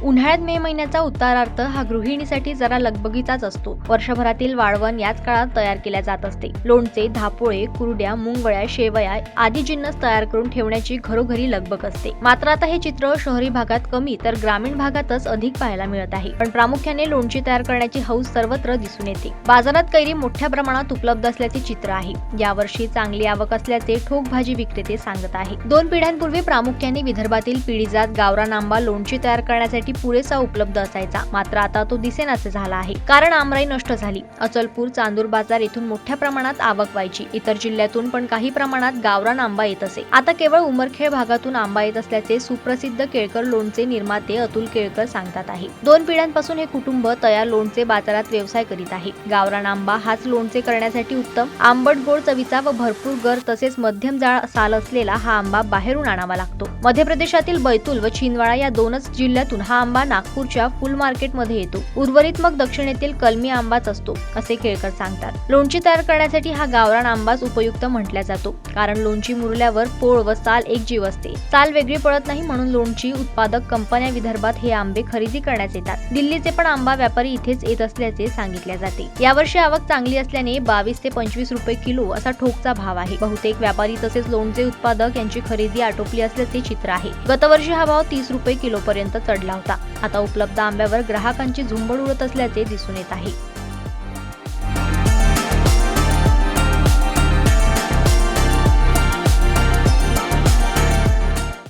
उन्हाळ्यात मे महिन्याचा उत्तरार्ध हा गृहिणीसाठी जरा लगबगीचाच असतो। वर्षभरातील वाळवण याच काळात तयार केल्या जात असते। लोणचे, धापोळे, कुरड्या, मुंगवळ्या, शेवया आदी जिन्नस तयार करून ठेवण्याची घरोघरी लगबग असते। मात्र आता हे चित्र शहरी भागात कमी तर ग्रामीण भागातच अधिक पाहायला मिळत आहे। पण प्रामुख्याने लोणची तयार करण्याची हौस सर्वत्र दिसून येते। बाजारात कैरी मोठ्या प्रमाणात उपलब्ध असल्याचे चित्र आहे। यावर्षी चांगली आवक असल्याचे ठोक भाजी विक्रेते सांगत आहेत। 2 पिढ्यांपूर्वी प्रामुख्याने विदर्भातील पिढीजात गावरान आंबा लोणची तयार करण्यासाठी पुरेसा उपलब्ध असायचा। मात्र आता तो दिसेनासे झाला आहे, कारण आमराई नष्ट झाली। अचलपूर, चांदूर बाजार येथून मोठ्या प्रमाणात आवक व्हायची। इतर जिल्ह्यातून पण काही प्रमाणात गावरान आंबा येत असे। आता केवळ उमरखेड भागातून आंबा येत असल्याचे सुप्रसिद्ध केळकर लोणचे निर्माते अतुल केळकर सांगतात आहे। 2 पिढ्यांपासून हे कुटुंब तयार लोणचे बाजारात व्यवसाय करीत आहे। गावरान आंबा हाच लोणचे करण्यासाठी उत्तम। आंबट गोड चवीचा व भरपूर गर तसेच मध्यम जाड साल असलेला हा आंबा बाहेरून आणावा लागतो। मध्य प्रदेशातील बैतूल व छिंदवाडा या 2च जिल्ह्यातून हा आंबा नागपूरच्या फुल मार्केटमध्ये येतो। उर्वरित मग दक्षिणेतील कलमी आंबाच असतो, असे केळकर सांगतात। लोणची तयार करण्यासाठी हा गावरान आंबाच उपयुक्त म्हटला जातो, कारण लोणची मुरल्यावर पोळ व साल एकजीव असते। साल वेगळी पडत नाही, म्हणून लोणची उत्पादक कंपन्या विदर्भात हे आंबे खरेदी करण्यास येतात। दिल्लीचे पण आंबा व्यापारी इथेच येत असल्याचे सांगितले जाते। यावर्षी आवक चांगली असल्याने 22 ते 25 रुपये किलो असा ठोकचा भाव आहे। बहुतेक व्यापारी तसेच लोणचे उत्पादक यांची खरेदी आटोपली असल्याचे चित्र आहे। गतवर्षी हा भाव 30 रुपये किलो पर्यंत चढला होता। आता उपलब्ध आंब्यावर ग्राहकांची झुंबड उडत असल्याचे दिसून येत आहे।